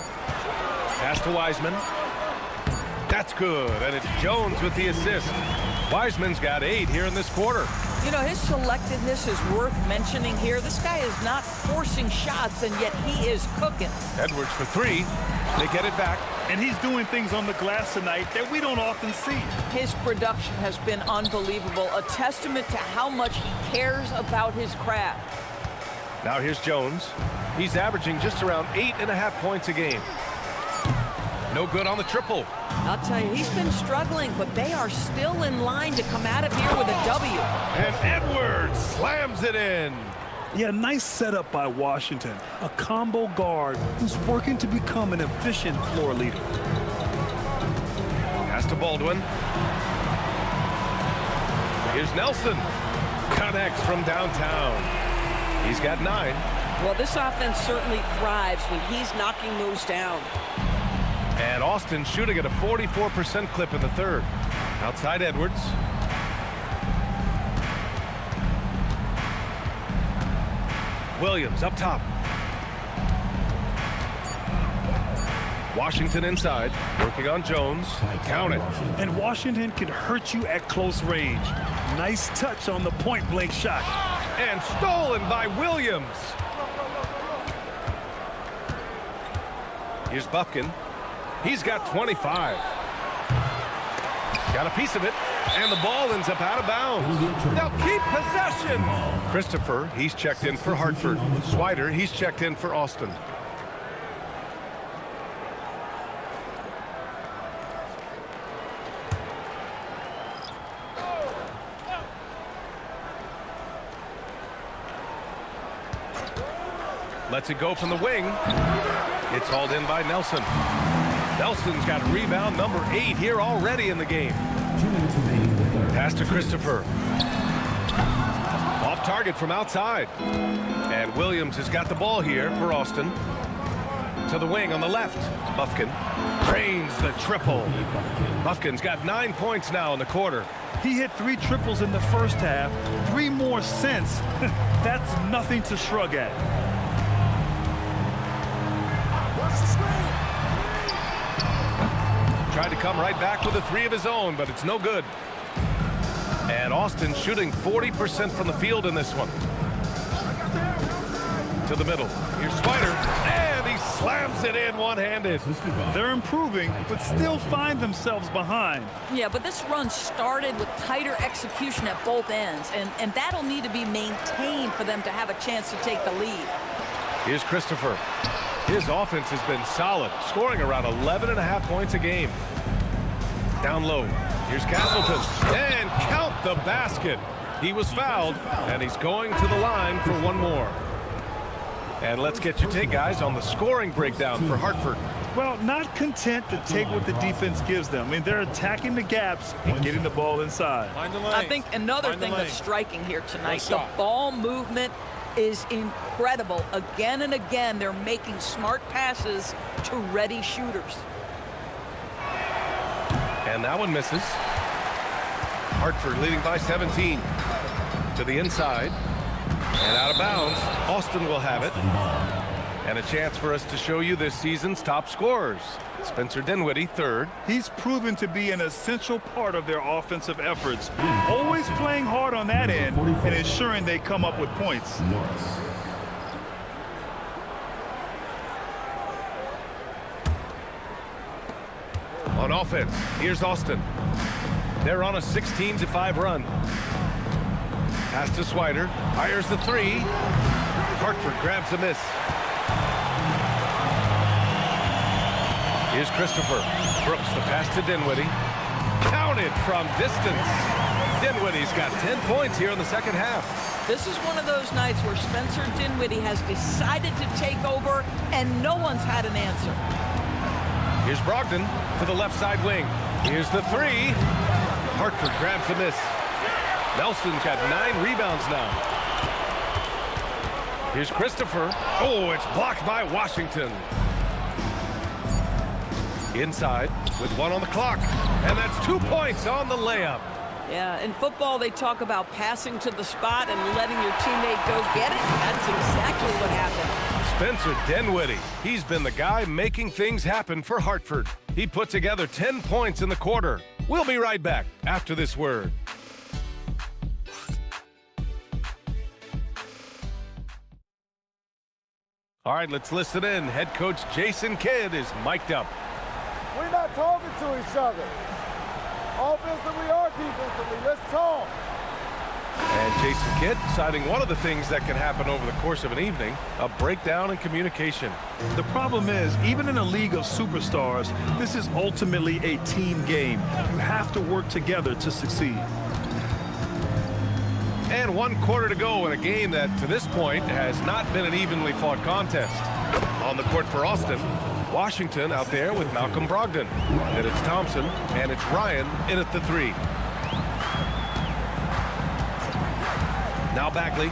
Pass to Wiseman. That's good, and it's Jones with the assist. Wiseman's got 8 here in this quarter. You know, his selectiveness is worth mentioning here. This guy is not forcing shots, and yet he is cooking. Edwards for three. They get it back. And he's doing things on the glass tonight that we don't often see. His production has been unbelievable, a testament to how much he cares about his craft. Now here's Jones. He's averaging just around 8.5 points a game. No good on the triple. I'll tell you, he's been struggling, but they are still in line to come out of here with a W. And Edwards slams it in. Yeah, nice setup by Washington. A combo guard who's working to become an efficient floor leader. Pass to Baldwin. Here's Nelson. Connects from downtown. He's got 9. Well, this offense certainly thrives when he's knocking those down. And Austin shooting at a 44% clip in the third. Outside Edwards. Williams up top. Washington inside, working on Jones. Count it. And Washington can hurt you at close range. Nice touch on the point-blank shot. And stolen by Williams. Here's Buffkin. He's got 25. Got a piece of it, and the ball ends up out of bounds. They'll keep possession. Christopher, he's checked in for Hartford. Swider, he's checked in for Austin. Lets it go from the wing. It's hauled in by Nelson. Nelson's got rebound number 8 here already in the game. 2 minutes remaining in the third. Pass to Christopher. Off target from outside. And Williams has got the ball here for Austin. To the wing on the left. Buffkin drains the triple. Buffkin's got 9 points now in the quarter. He hit 3 triples in the first half, 3 more since. That's nothing to shrug at. Tried to come right back with a 3 of his own, but it's no good. And Austin shooting 40% from the field in this one. To the middle. Here's Swider, and he slams it in one-handed. They're improving, but still find themselves behind. Yeah, but this run started with tighter execution at both ends, and that'll need to be maintained for them to have a chance to take the lead. Here's Christopher. His offense has been solid, scoring around 11.5 points a game. Down low. Here's Castleton. And count the basket. He was fouled, and he's going to the line for one more. And let's get your take, guys, on the scoring breakdown for Hartford. Well, not content to take what the defense gives them. I mean, they're attacking the gaps and getting the ball inside. I think another thing that's striking here tonight, the ball movement is incredible. Again and again, they're making smart passes to ready shooters. And that one misses. Hartford leading by 17. To the inside. And out of bounds. Austin will have it. And a chance for us to show you this season's top scorers. Spencer Dinwiddie, 3rd. He's proven to be an essential part of their offensive efforts. Always playing hard on that end and ensuring they come up with points. On offense, here's Austin. They're on a 16-5 run. Pass to Swider. Fires the 3. Hartford grabs a miss. Here's Christopher. Brooks the pass to Dinwiddie. Counted from distance. Dinwiddie's got 10 points here in the second half. This is one of those nights where Spencer Dinwiddie has decided to take over and no one's had an answer. Here's Brogdon to the left side wing. Here's the 3. Hartford grabs the miss. Nelson's got 9 rebounds now. Here's Christopher. Oh, it's blocked by Washington. Inside with 1 on the clock. And that's 2 points on the layup. Yeah, in football, they talk about passing to the spot and letting your teammate go get it. That's exactly what happened. Spencer Dinwiddie. He's been the guy making things happen for Hartford. He put together 10 points in the quarter. We'll be right back after this word. All right, let's listen in. Head coach Jason Kidd is mic'd up. We're not talking to each other. Offensively or defensively, let's talk. And Jason Kidd citing one of the things that can happen over the course of an evening, a breakdown in communication. The problem is, even in a league of superstars, this is ultimately a team game. You have to work together to succeed. And 1 quarter to go in a game that, to this point, has not been an evenly fought contest. On the court for Austin, Washington out there with Malcolm Brogdon. Then it's Thompson, and it's Ryan in at the 3. Now Bagley.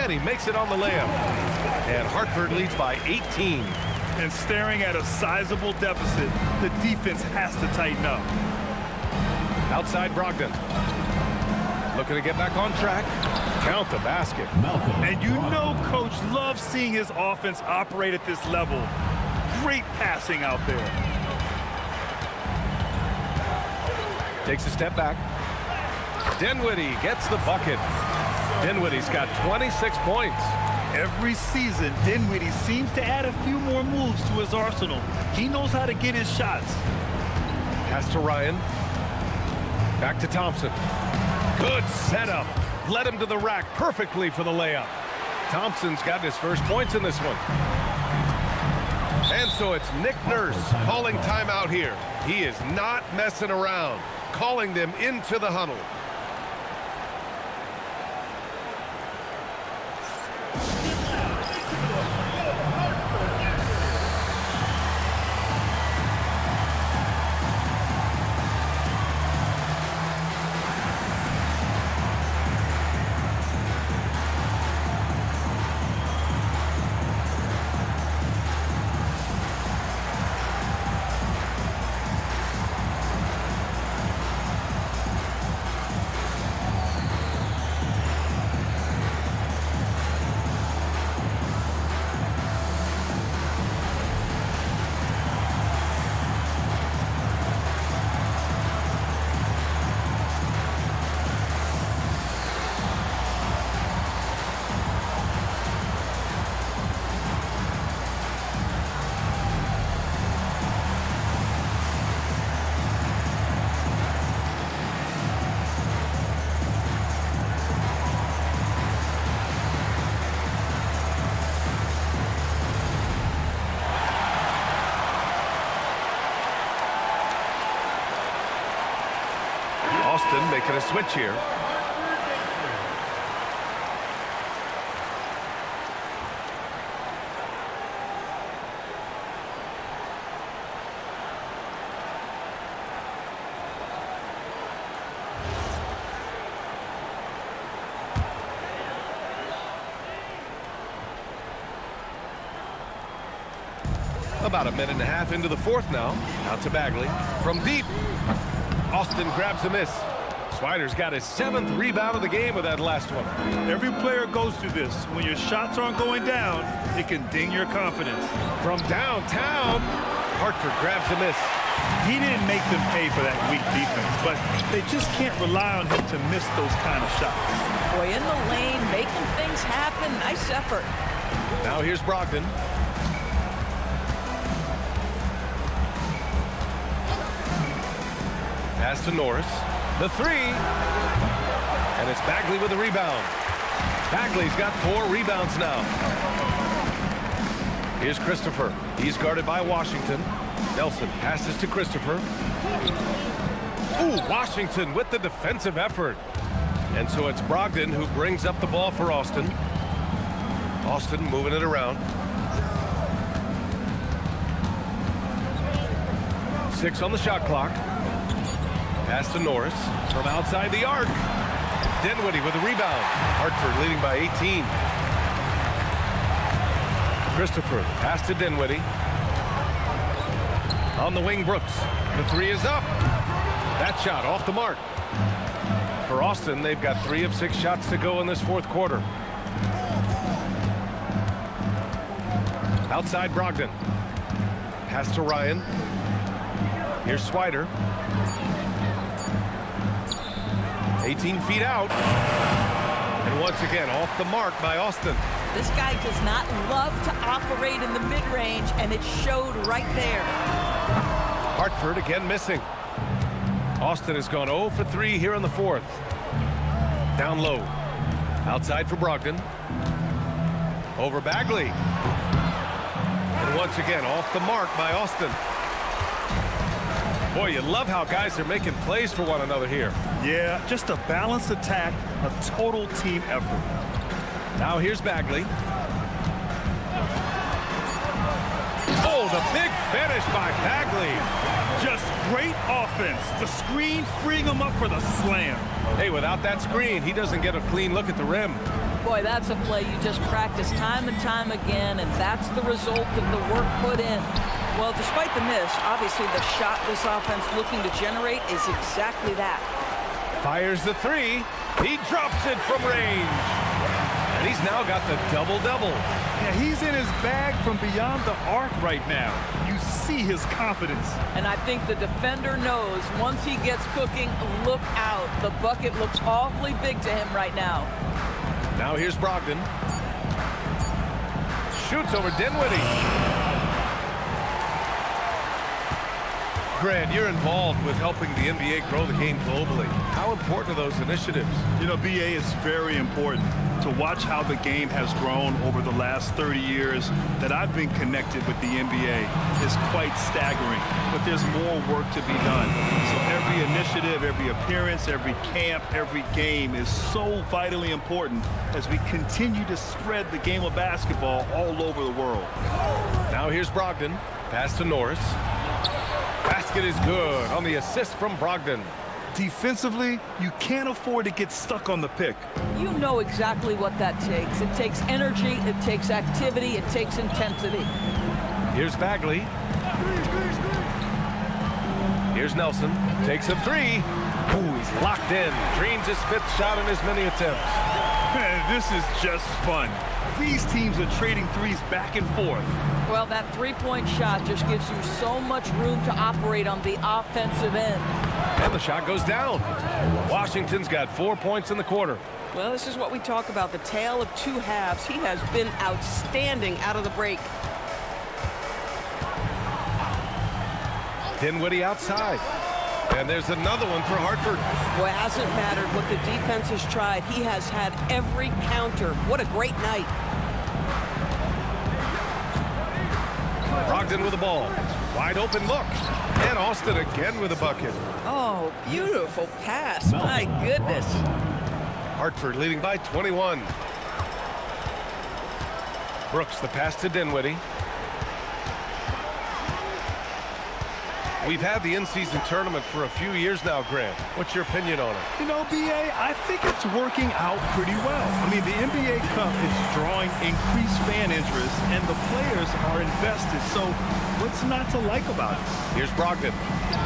And he makes it on the layup. And Hartford leads by 18. And staring at a sizable deficit, the defense has to tighten up. Outside Brogdon. Looking to get back on track. Count the basket. And you know Coach loves seeing his offense operate at this level. Great passing out there. Takes a step back. Dinwiddie gets the bucket. Dinwiddie's got 26 points. Every season, Dinwiddie seems to add a few more moves to his arsenal. He knows how to get his shots. Pass to Ryan. Back to Thompson. Good setup. Led him to the rack perfectly for the layup. Thompson's got his first points in this one. And so it's Nick Nurse calling timeout here. He is not messing around, calling them into the huddle. Austin making a switch here. About a minute and a half into the fourth now. Out to Bagley. From deep. Austin grabs a miss. Swider's got his 7th rebound of the game with that last one. Every player goes through this. When your shots aren't going down, it can ding your confidence. From downtown, Hartford grabs a miss. He didn't make them pay for that weak defense, but they just can't rely on him to miss those kind of shots. Boy, in the lane, making things happen. Nice effort. Now here's Brogdon. Pass to Norris. The 3. And it's Bagley with the rebound. Bagley's got 4 rebounds now. Here's Christopher. He's guarded by Washington. Nelson passes to Christopher. Ooh, Washington with the defensive effort. And so it's Brogdon who brings up the ball for Austin. Austin moving it around. 6 on the shot clock. Pass to Norris from outside the arc. Dinwiddie with the rebound. Hartford leading by 18. Christopher pass to Dinwiddie. On the wing, Brooks. The 3 is up. That shot off the mark. For Austin, they've got 3 of 6 shots to go in this fourth quarter. Outside Brogdon. Pass to Ryan. Here's Swider. 18 feet out. And once again, off the mark by Austin. This guy does not love to operate in the mid-range, and it showed right there. Hartford again missing. Austin has gone 0 for 3 here in the fourth. Down low. Outside for Brogdon. Over Bagley. And once again, off the mark by Austin. Boy, you love how guys are making plays for one another here. Yeah, just a balanced attack, a total team effort. Now here's Bagley. Oh, the big finish by Bagley. Just great offense. The screen freeing him up for the slam. Hey, without that screen, he doesn't get a clean look at the rim. Boy, that's a play you just practice time and time again, and that's the result of the work put in. Well, despite the miss, obviously the shot this offense looking to generate is exactly that. Fires the three. He drops it from range. And he's now got the double-double. Yeah, he's in his bag from beyond the arc right now. You see his confidence. And I think the defender knows once he gets cooking, look out. The bucket looks awfully big to him right now. Now here's Brogdon. Shoots over Dinwiddie. Grant, you're involved with helping the NBA grow the game globally. How important are those initiatives? You know, BA is very important. To watch how the game has grown over the last 30 years that I've been connected with the NBA is quite staggering. But there's more work to be done. So every initiative, every appearance, every camp, every game is so vitally important as we continue to spread the game of basketball all over the world. Now here's Brogdon. Pass to Norris. Basket is good on the assist from Brogdon. Defensively, you can't afford to get stuck on the pick. You know exactly what that takes. It takes energy, it takes activity, it takes intensity. Here's Bagley. Here's Nelson. Takes a three. Ooh, he's locked in. Dreams his fifth shot in as many attempts. Man, this is just fun. These teams are trading threes back and forth. Well, that three-point shot just gives you so much room to operate on the offensive end. And the shot goes down. Washington's got 4 points in the quarter. Well, this is what we talk about, the tale of two halves. He has been outstanding out of the break. Dinwiddie outside. And there's another one for Hartford. Well, it hasn't mattered what the defense has tried. He has had every counter. What a great night. Brogdon with the ball. Wide open look. And Austin again with a bucket. Oh, beautiful pass. My goodness. Hartford leading by 21. Brooks, the pass to Dinwiddie. We've had the in-season tournament for a few years now, Grant. What's your opinion on it? You know, BA, I think it's working out pretty well. I mean, the NBA Cup is drawing increased fan interest, and the players are invested. So what's not to like about it? Here's Brogdon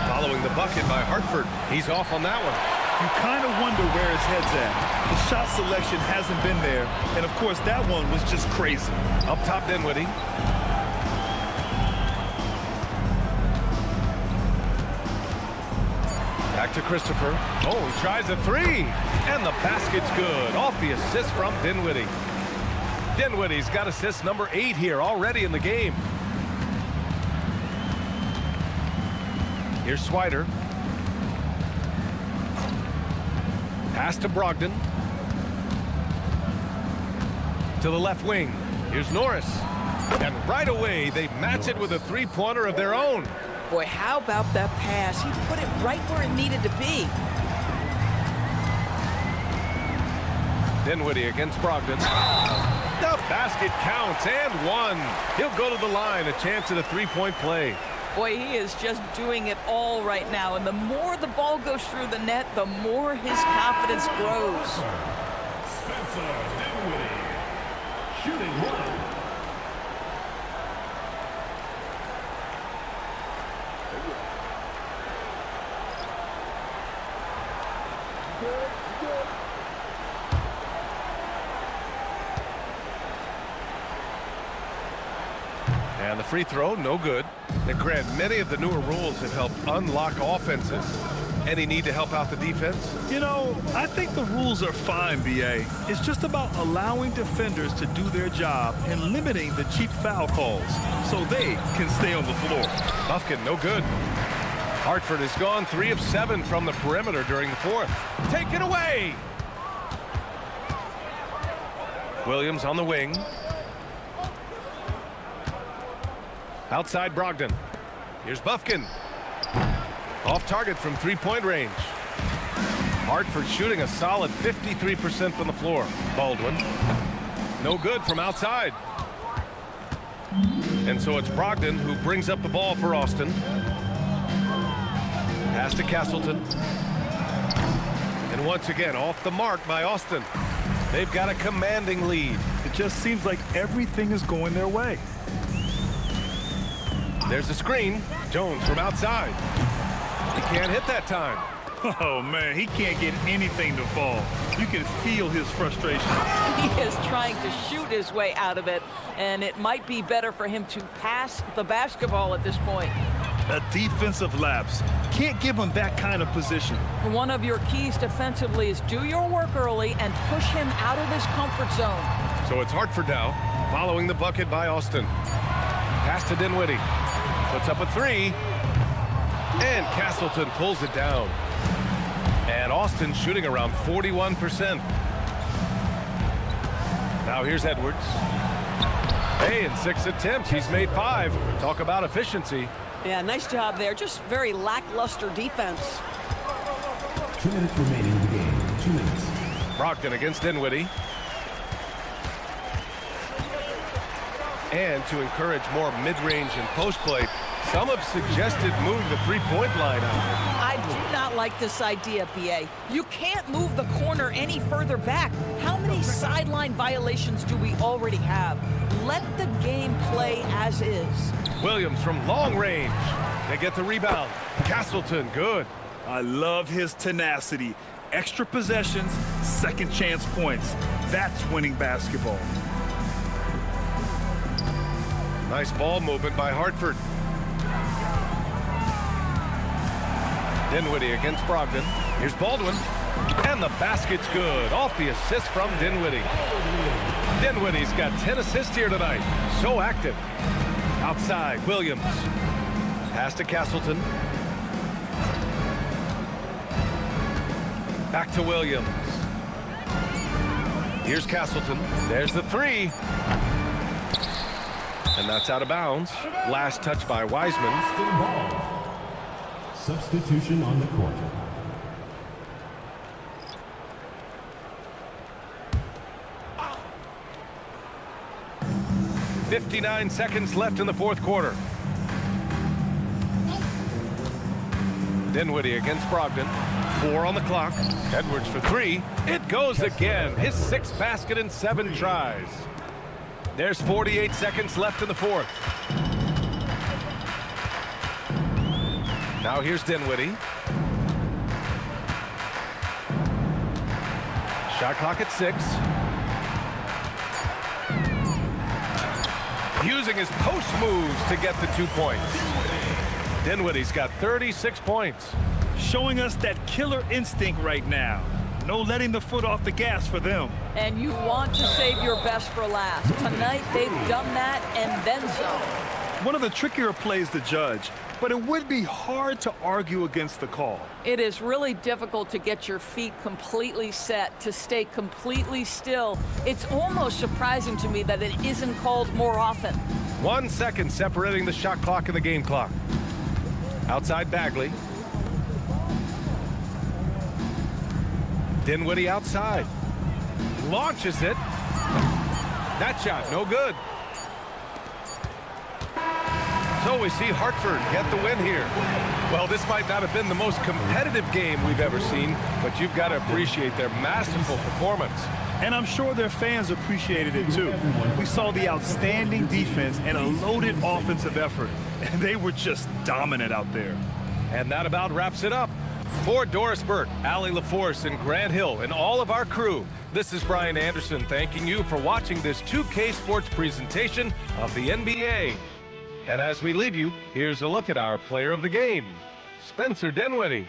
following the bucket by Hartford. He's off on that one. You kind of wonder where his head's at. The shot selection hasn't been there, and of course, that one was just crazy. Up top, Dinwiddie. Back to Christopher. Oh, he tries a three. And the basket's good. Off the assist from Dinwiddie. Dinwiddie's got assist number 8 here already in the game. Here's Swider. Pass to Brogdon. To the left wing. Here's Norris. And right away, they match it with a three-pointer of their own. Boy, how about that pass? He put it right where it needed to be. Dinwiddie against Brogdon. The basket counts and one. He'll go to the line, a chance at a three-point play. Boy, he is just doing it all right now. And the more the ball goes through the net, the more his confidence grows. Spencer Dinwiddie, shooting one. And the free throw, no good. And Grant, many of the newer rules have helped unlock offenses. Any need to help out the defense? You know, I think the rules are fine, B.A. It's just about allowing defenders to do their job and limiting the cheap foul calls so they can stay on the floor. Buffkin, no good. Hartford has gone 3 of 7 from the perimeter during the fourth. Take it away! Williams on the wing. Outside Brogdon. Here's Buffkin. Off target from three-point range. Hartford shooting a solid 53% from the floor. Baldwin. No good from outside. And so it's Brogdon who brings up the ball for Austin. Pass to Castleton. And once again, off the mark by Austin. They've got a commanding lead. It just seems like everything is going their way. There's a screen. Jones from outside. He can't hit that time. Oh, man, he can't get anything to fall. You can feel his frustration. He is trying to shoot his way out of it, and it might be better for him to pass the basketball at this point. A defensive lapse. Can't give him that kind of position. One of your keys defensively is do your work early and push him out of his comfort zone. So it's Hartford now, following the bucket by Austin. Pass to Dinwiddie. Puts up a three. And Castleton pulls it down. And Austin shooting around 41%. Now here's Edwards. Hey, in 6 attempts, he's made 5. Talk about efficiency. Yeah, nice job there. Just very lackluster defense. 2 minutes remaining in the game. 2 minutes. Brogdon against Dinwiddie. And to encourage more mid-range and post play, some have suggested moving the three-point line out. I do not like this idea, B.A. You can't move the corner any further back. How many sideline violations do we already have? Let the game play as is. Williams from long range. They get the rebound. Castleton, good. I love his tenacity. Extra possessions, second chance points. That's winning basketball. Nice ball movement by Hartford. Dinwiddie against Brogdon. Here's Baldwin. And the basket's good. Off the assist from Dinwiddie. Dinwiddie's got 10 assists here tonight. So active. Outside, Williams. Pass to Castleton. Back to Williams. Here's Castleton. There's the three. And that's out of bounds. Last touch by Wiseman. Substitution on the court. .59 seconds left in the fourth quarter. Dinwiddie against Brogdon. 4 on the clock. Edwards for 3. It goes again. His 6th basket in 7 tries. There's 48 seconds left in the fourth. Now here's Dinwiddie. Shot clock at 6. Using his post moves to get the 2 points. Dinwiddie's got 36 points. Showing us that killer instinct right now. No letting the foot off the gas for them. And you want to save your best for last. Tonight, they've done that and then some. One of the trickier plays to judge, but it would be hard to argue against the call. It is really difficult to get your feet completely set, to stay completely still. It's almost surprising to me that it isn't called more often. 1 second separating the shot clock and the game clock. Outside Bagley. Dinwiddie outside. Launches it. That shot, no good. So we see Hartford get the win here. Well, this might not have been the most competitive game we've ever seen, but you've got to appreciate their masterful performance. And I'm sure their fans appreciated it too. We saw the outstanding defense and a loaded offensive effort, and they were just dominant out there. And that about wraps it up. For Doris Burke, Allie LaForce, and Grant Hill, and all of our crew, this is Brian Anderson thanking you for watching this 2K Sports presentation of the NBA. And as we leave you, here's a look at our player of the game, Spencer Dinwiddie.